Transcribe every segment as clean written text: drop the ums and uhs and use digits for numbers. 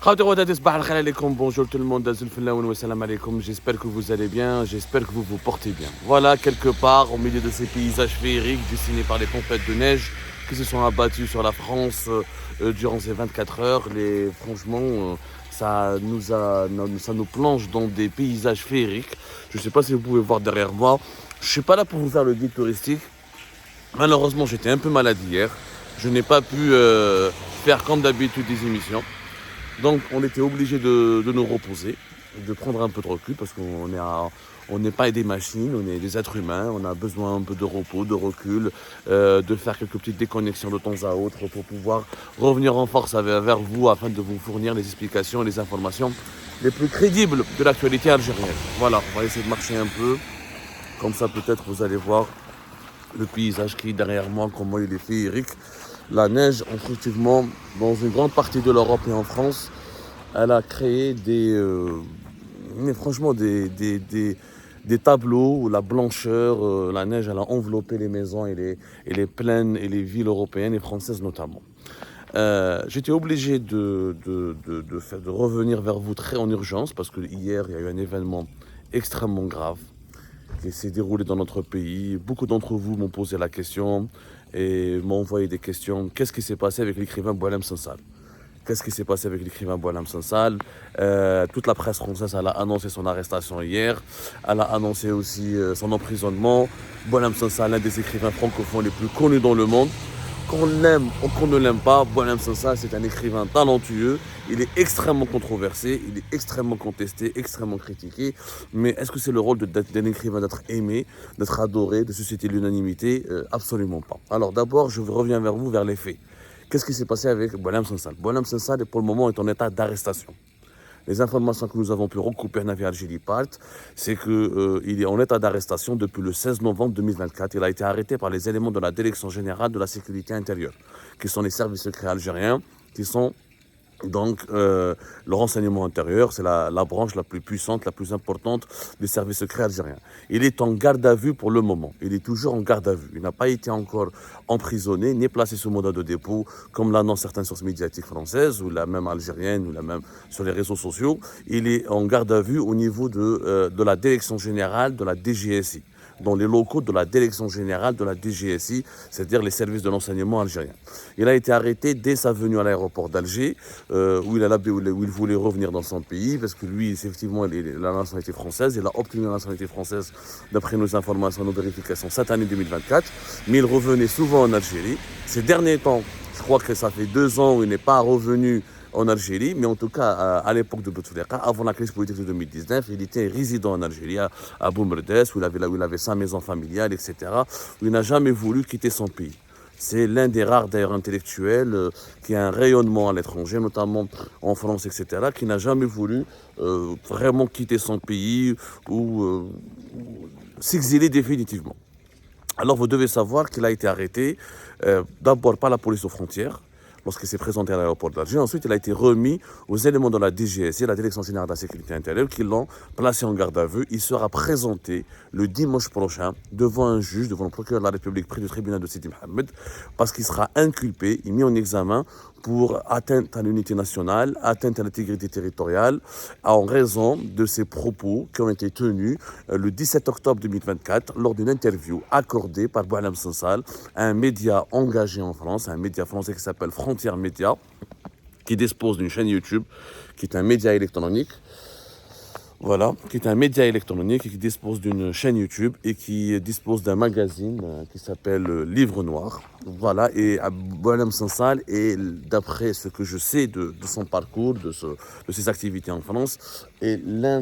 Bonjour tout le monde, j'espère que vous allez bien, j'espère que vous vous portez bien. Voilà, quelque part, au milieu de ces paysages féeriques dessinés par les tempêtes de neige qui se sont abattues sur la France durant ces 24 heures, franchement, ça nous plonge dans des paysages féeriques. Je ne sais pas si vous pouvez voir derrière moi, je ne suis pas là pour vous faire le guide touristique. Malheureusement, j'étais un peu malade hier, je n'ai pas pu faire comme d'habitude des émissions. Donc on était obligé de nous reposer, de prendre un peu de recul parce on n'est pas des machines, on est des êtres humains, on a besoin un peu de repos, de recul, de faire quelques petites déconnexions de temps à autre pour pouvoir revenir en force vers vous afin de vous fournir les explications et les informations les plus crédibles de l'actualité algérienne. Voilà, on va essayer de marcher un peu, comme ça peut-être vous allez voir le paysage qui est derrière moi, comment il est féerique. La neige, effectivement, dans une grande partie de l'Europe et en France, elle a créé des tableaux où la blancheur, la neige, elle a enveloppé les maisons et les plaines et les villes européennes et françaises notamment. J'étais obligé de revenir vers vous très en urgence parce que hier, il y a eu un événement extrêmement grave qui s'est déroulé dans notre pays. Beaucoup d'entre vous m'ont posé la question et m'ont envoyé des questions. Qu'est-ce qui s'est passé avec l'écrivain Boualem Sansal? Qu'est-ce qui s'est passé avec l'écrivain Boualem Sansal? Toute la presse française elle a annoncé son arrestation hier. Elle a annoncé aussi son emprisonnement. Boualem Sansal, l'un des écrivains francophones les plus connus dans le monde. Qu'on l'aime ou qu'on ne l'aime pas, Boualem Sansal, c'est un écrivain talentueux. Il est extrêmement controversé, il est extrêmement contesté, extrêmement critiqué. Mais est-ce que c'est le rôle d'un écrivain d'être aimé, d'être adoré, de susciter l'unanimité? Absolument pas. Alors d'abord, je reviens vers vous, vers les faits. Qu'est-ce qui s'est passé avec Boualem Sansal? Boualem Sansal, pour le moment, est en état d'arrestation. Les informations que nous avons pu recouper à Navi Algérie Part, c'est qu'il est en état d'arrestation depuis le 16 novembre 2024. Il a été arrêté par les éléments de la Direction générale de la sécurité intérieure, qui sont les services secrets algériens, qui sont donc le renseignement intérieur, c'est la branche la plus puissante, la plus importante des services secrets algériens. Il est en garde à vue pour le moment. Il est toujours en garde à vue. Il n'a pas été encore emprisonné, ni placé sous mandat de dépôt, comme l'annoncent certaines sources médiatiques françaises, ou la même algérienne, ou la même sur les réseaux sociaux. Il est en garde à vue au niveau de la Direction générale de la DGSI, dans les locaux de la Direction générale de la DGSI, c'est-à-dire les services de l'enseignement algérien. Il a été arrêté dès sa venue à l'aéroport d'Alger, où il voulait revenir dans son pays, parce que lui, effectivement, il a la nationalité française. Il a obtenu la nationalité française, d'après nos informations, nos vérifications, cette année 2024. Mais il revenait souvent en Algérie. Ces derniers temps, je crois que ça fait 2 ans où il n'est pas revenu en Algérie, mais en tout cas à l'époque de Bouteflika, avant la crise politique de 2019, il était résident en Algérie, à Boumerdès, où il avait sa maison familiale, etc., où il n'a jamais voulu quitter son pays. C'est l'un des rares d'ailleurs intellectuels qui a un rayonnement à l'étranger, notamment en France, etc., qui n'a jamais voulu vraiment quitter son pays ou s'exiler définitivement. Alors vous devez savoir qu'il a été arrêté d'abord par la police aux frontières, lorsqu'il s'est présenté à l'aéroport d'Alger. Ensuite, il a été remis aux éléments de la DGSI, la Direction générale de la sécurité intérieure, qui l'ont placé en garde à vue. Il sera présenté le dimanche prochain devant un juge, devant le procureur de la République près du tribunal de Sidi Mohamed, parce qu'il sera inculpé et mis en examen pour atteinte à l'unité nationale, atteinte à l'intégrité territoriale, en raison de ses propos qui ont été tenus le 17 octobre 2024 lors d'une interview accordée par Boualem Sansal à un média engagé en France, un média français qui s'appelle Frontières Média, qui dispose d'une chaîne YouTube, qui est un média électronique. Voilà, qui est un média électronique et qui dispose d'une chaîne YouTube et qui dispose d'un magazine qui s'appelle Livre Noir. Voilà, et Boualem Sansal est, d'après ce que je sais de son parcours, de ses activités en France, est l'un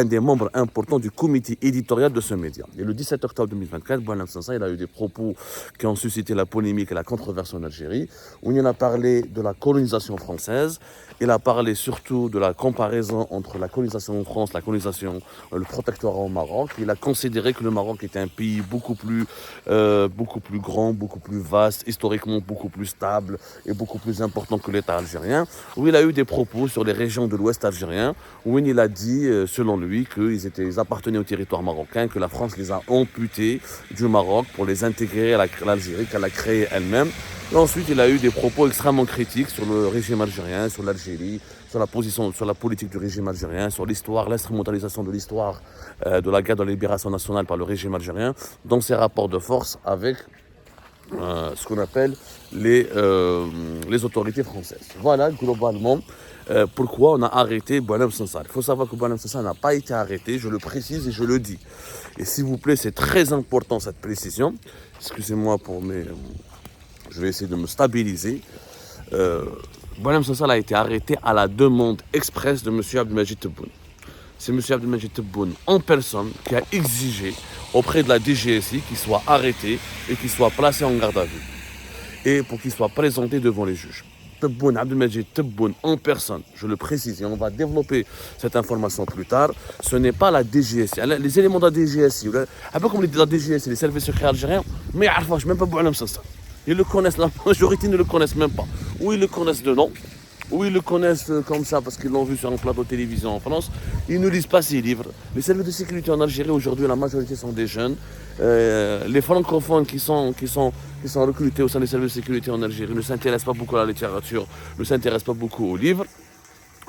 des membres importants du comité éditorial de ce média. Et le 17 octobre 2024, Boualem Sansal, il a eu des propos qui ont suscité la polémique et la controverse en Algérie, où il a parlé de la colonisation française. Il a parlé surtout de la comparaison entre la colonisation en France, la colonisation, le protectorat au Maroc. Il a considéré que le Maroc était un pays beaucoup plus grand, beaucoup plus vaste, historiquement beaucoup plus stable et beaucoup plus important que l'État algérien. Où il a eu des propos sur les régions de l'Ouest algérien, où il a dit, selon lui, qu'ils appartenaient au territoire marocain, que la France les a amputés du Maroc pour les intégrer à l'Algérie qu'elle a créée elle-même. Et ensuite, il a eu des propos extrêmement critiques sur le régime algérien, sur l'Algérie, sur la position, sur la politique du régime algérien, sur l'histoire, l'instrumentalisation de l'histoire de la guerre de la libération nationale par le régime algérien, dans ses rapports de force avec ce qu'on appelle les autorités françaises. Voilà globalement pourquoi on a arrêté Boualem Sansal. Il faut savoir que Boualem Sansal n'a pas été arrêté, je le précise et je le dis. Et s'il vous plaît, c'est très important cette précision. Excusez-moi pour mes... je vais essayer de me stabiliser. Boualem Sansal a été arrêté à la demande expresse de M. Abdelmajid Tebboune. C'est M. Abdelmajid Tebboune en personne qui a exigé auprès de la DGSI qu'il soit arrêté et qu'il soit placé en garde à vue. Et pour qu'il soit présenté devant les juges. Tebboune, Abdelmajid Tebboune en personne, je le précise, et on va développer cette information plus tard, ce n'est pas la DGSI. Les éléments de la DGSI, un peu comme la DGSI, les services secrets algériens, mais ils ne savent même pas Boualem Sansal. Ils le connaissent, la majorité ne le connaissent même pas. Ou ils le connaissent de nom, ou ils le connaissent comme ça parce qu'ils l'ont vu sur un plateau de télévision en France. Ils ne lisent pas ces livres. Les services de sécurité en Algérie, aujourd'hui, la majorité sont des jeunes. Les francophones qui sont recrutés au sein des services de sécurité en Algérie ne s'intéressent pas beaucoup à la littérature, ne s'intéressent pas beaucoup aux livres.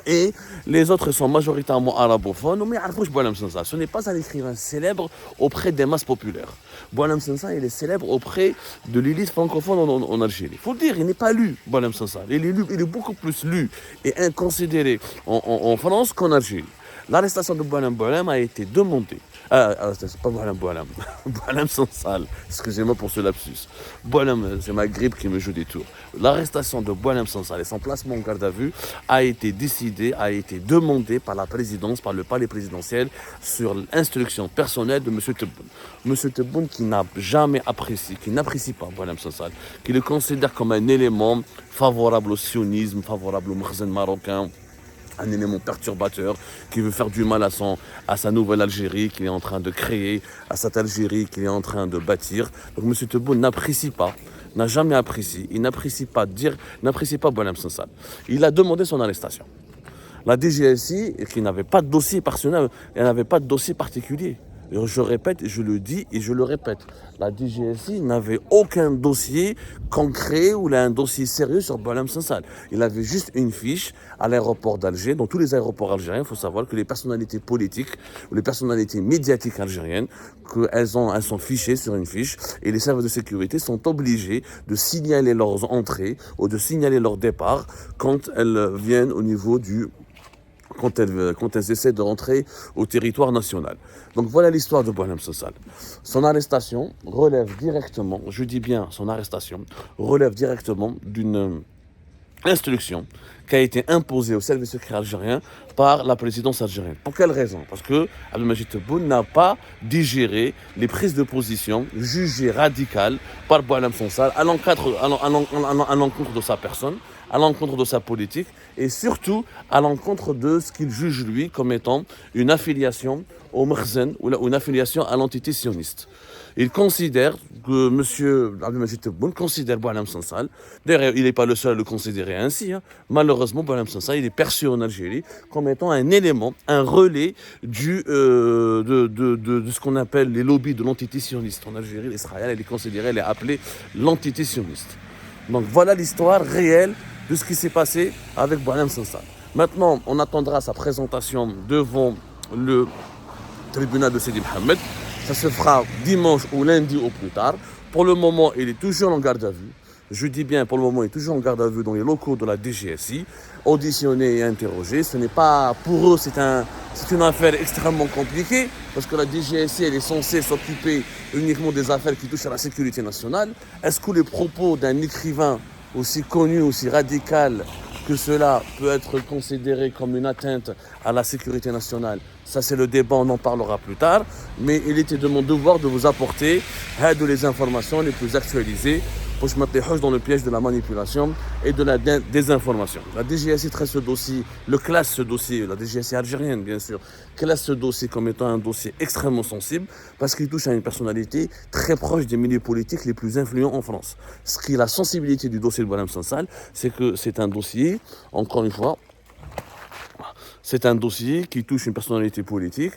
Et les autres sont majoritairement arabophones, mais Boualem Sansal, ce n'est pas un écrivain célèbre auprès des masses populaires. Boualem Sansal, il est célèbre auprès de l'élite francophone en Algérie. Il faut le dire, il n'est pas lu, Boualem Sansal. Il est beaucoup plus lu et considéré en France qu'en Algérie. L'arrestation de Boualem a été demandée. C'est pas Boualem Sansal. Excusez-moi pour ce lapsus. Boualem, c'est ma grippe qui me joue des tours. L'arrestation de Boualem Sansal et son placement en garde à vue a été décidée, a été demandée par la présidence, par le palais présidentiel, sur l'instruction personnelle de M. Tebboune. M. Tebboune qui n'a jamais apprécié, qui n'apprécie pas Boualem Sansal, qui le considère comme un élément favorable au sionisme, favorable au makhzen marocain, un élément perturbateur qui veut faire du mal à sa nouvelle Algérie qu'il est en train de créer, à cette Algérie qu'il est en train de bâtir. Donc M. Tebboune n'apprécie pas, n'a jamais apprécié, il n'apprécie pas Boualem Sansal. Il a demandé son arrestation. La DGSI, qui n'avait pas de dossier personnel, elle n'avait pas de dossier particulier. Je répète, je le dis et je le répète. La DGSI n'avait aucun dossier concret ou un dossier sérieux sur Boualem Sansal. Il avait juste une fiche à l'aéroport d'Alger. Dans tous les aéroports algériens, il faut savoir que les personnalités politiques ou les personnalités médiatiques algériennes, elles sont fichées sur une fiche et les services de sécurité sont obligés de signaler leurs entrées ou de signaler leur départ quand elles viennent au niveau quand elles essaient de rentrer au territoire national. Donc voilà l'histoire de Boualem Sansal. Son arrestation relève directement, je dis bien son arrestation, relève directement d'une instruction qui a été imposée au service secret algérien par la présidence algérienne. Pour quelle raison? Parce que Abdelmajid Tebboune n'a pas digéré les prises de position jugées radicales par Boualem Sansal à l'encontre de sa personne, à l'encontre de sa politique et surtout à l'encontre de ce qu'il juge lui comme étant une affiliation au makhzen ou une affiliation à l'entité sioniste. Il considère que M. Abdelmajid Tebboune considère Boualem Sansal, d'ailleurs il n'est pas le seul à le considérer ainsi, malheureusement Boualem Sansal il est perçu en Algérie comme étant un élément, un relais de ce qu'on appelle les lobbies de l'entité sioniste. En Algérie, l'Israël elle est considérée, elle est appelée l'entité sioniste. Donc voilà l'histoire réelle de ce qui s'est passé avec Boualem Sansal. Maintenant, on attendra sa présentation devant le tribunal de Sidi Mohamed. Ça se fera dimanche ou lundi au plus tard. Pour le moment, il est toujours en garde à vue. Je dis bien, pour le moment, il est toujours en garde à vue dans les locaux de la DGSI, auditionné et interrogé. Ce n'est pas, pour eux, c'est une affaire extrêmement compliquée, parce que la DGSI, elle est censée s'occuper uniquement des affaires qui touchent à la sécurité nationale. Est-ce que les propos d'un écrivain aussi connu, aussi radical que cela peut être considéré comme une atteinte à la sécurité nationale? Ça, c'est le débat, on en parlera plus tard. Mais il était de mon devoir de vous apporter les informations les plus actualisées pour que je m'attèche dans le piège de la manipulation et de la désinformation. La DGSI traite ce dossier, classe ce dossier, la DGSI algérienne bien sûr, classe ce dossier comme étant un dossier extrêmement sensible parce qu'il touche à une personnalité très proche des milieux politiques les plus influents en France. Ce qui est la sensibilité du dossier de Boualem Sansal, c'est que c'est un dossier, encore une fois, C'est un dossier qui touche une personnalité politique.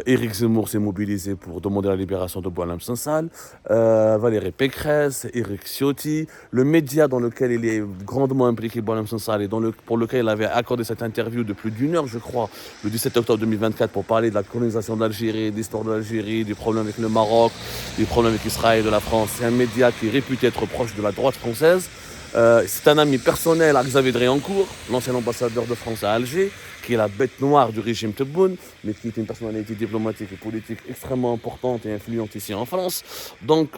Éric Zemmour s'est mobilisé pour demander la libération de Boualem Sansal, Valérie Pécresse, Éric Ciotti, le média dans lequel il est grandement impliqué, Boualem Sansal, et pour lequel il avait accordé cette interview de plus d'une heure, je crois, le 17 octobre 2024, pour parler de la colonisation de l'Algérie, de l'histoire de l'Algérie, du problème avec le Maroc, du problème avec Israël et de la France. C'est un média qui est réputé être proche de la droite française. C'est un ami personnel à Xavier Driancourt, l'ancien ambassadeur de France à Alger, qui est la bête noire du régime Tebboune, mais qui est une personnalité diplomatique et politique extrêmement importante et influente ici en France. Donc,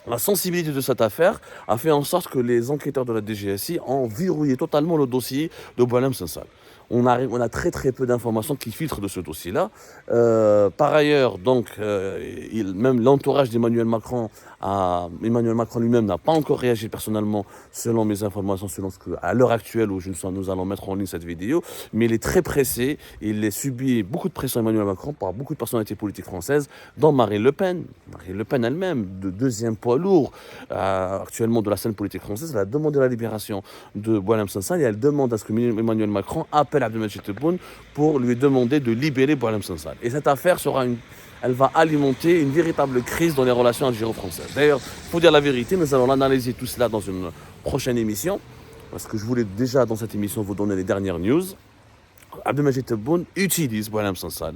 la sensibilité de cette affaire a fait en sorte que les enquêteurs de la DGSI ont verrouillé totalement le dossier de Boualem Sansal. On a très très peu d'informations qui filtrent de ce dossier-là. Par ailleurs, donc, même l'entourage d'Emmanuel Macron, Emmanuel Macron lui-même n'a pas encore réagi personnellement, selon mes informations, selon ce que, à l'heure actuelle où nous allons mettre en ligne cette vidéo. Mais il est très pressé. Il a subi beaucoup de pression, Emmanuel Macron, par beaucoup de personnalités politiques françaises, dont Marine Le Pen. Marine Le Pen elle-même, de deuxième poids lourd actuellement de la scène politique française, elle a demandé la libération de Boualem Sansal et elle demande à ce que Emmanuel Macron appelle Abdelmadjid Tebboune pour lui demander de libérer Boualem Sansal. Et cette affaire elle va alimenter une véritable crise dans les relations algéro-françaises. D'ailleurs, pour dire la vérité, nous allons analyser tout cela dans une prochaine émission, parce que je voulais déjà dans cette émission vous donner les dernières news. Abdelmadjid Tebboune utilise Boualem Sansal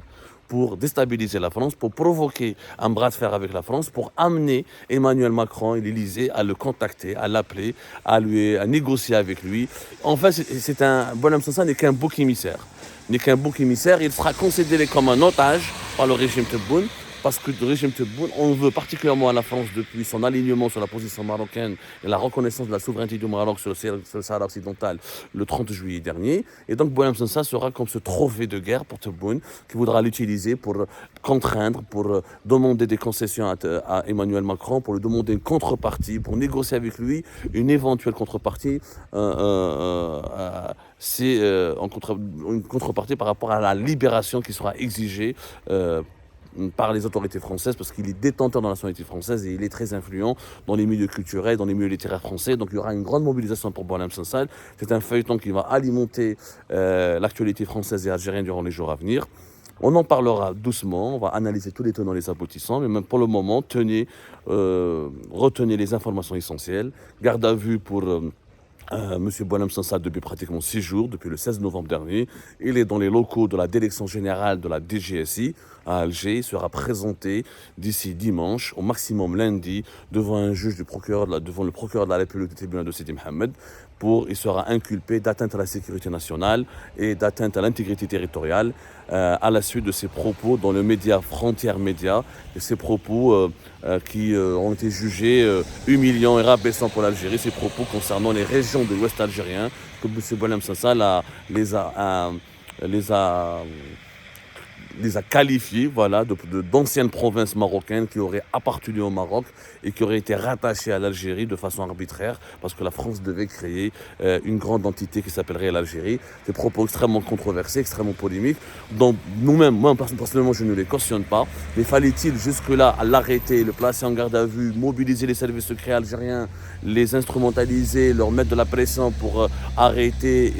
pour déstabiliser la France, pour provoquer un bras de fer avec la France, pour amener Emmanuel Macron et l'Élysée à le contacter, à l'appeler, à négocier avec lui. En fait, Boualem Sansal n'est qu'un bouc émissaire. Il sera considéré comme un otage par le régime Tebboune, parce que le régime Tebboune en veut particulièrement à la France depuis son alignement sur la position marocaine et la reconnaissance de la souveraineté du Maroc sur le Sahara occidental le 30 juillet dernier. Et donc Boualem Sansal sera comme ce trophée de guerre pour Tebboune, qui voudra l'utiliser pour contraindre, pour demander des concessions à Emmanuel Macron, pour lui demander une contrepartie, pour négocier avec lui une éventuelle contrepartie. C'est une contrepartie par rapport à la libération qui sera exigée par les autorités françaises, parce qu'il est détenteur de la nationalité française et il est très influent dans les milieux culturels, dans les milieux littéraires français. Donc il y aura une grande mobilisation pour Boualem Sansal. C'est un feuilleton qui va alimenter l'actualité française et algérienne durant les jours à venir. On en parlera doucement, on va analyser tous les tenants et les aboutissants, mais même pour le moment, retenez les informations essentielles. Garde à vue pour Monsieur Boualem Sansal depuis pratiquement 6 jours, depuis le 16 novembre dernier. Il est dans les locaux de la direction générale de la DGSI à Alger. Il sera présenté d'ici dimanche, au maximum lundi, devant un juge devant le procureur de la République du tribunal de Sidi Mohamed. Il sera inculpé d'atteinte à la sécurité nationale et d'atteinte à l'intégrité territoriale à la suite de ses propos dans le média Frontières Média, et ces propos qui ont été jugés humiliants et rabaissants pour l'Algérie, ces propos concernant les régions de l'Ouest algérien, que M. Boualem Sansal les a qualifiés d'anciennes provinces marocaines qui auraient appartenu au Maroc et qui auraient été rattachées à l'Algérie de façon arbitraire, parce que la France devait créer une grande entité qui s'appellerait l'Algérie. Des propos extrêmement controversés, extrêmement polémiques, dont nous-mêmes, moi personnellement, je ne les cautionne pas. Mais fallait-il jusque-là l'arrêter, le placer en garde à vue, mobiliser les services secrets algériens, les instrumentaliser, leur mettre de la pression pour arrêter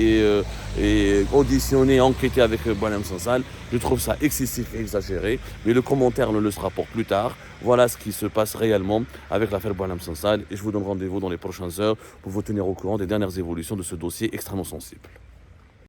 et auditionner, enquêter avec Boualem Sansal? Je trouve ça excessif et exagéré, mais le commentaire ne le sera pour plus tard. Voilà ce qui se passe réellement avec l'affaire Boualem Sansal, et je vous donne rendez-vous dans les prochaines heures pour vous tenir au courant des dernières évolutions de ce dossier extrêmement sensible.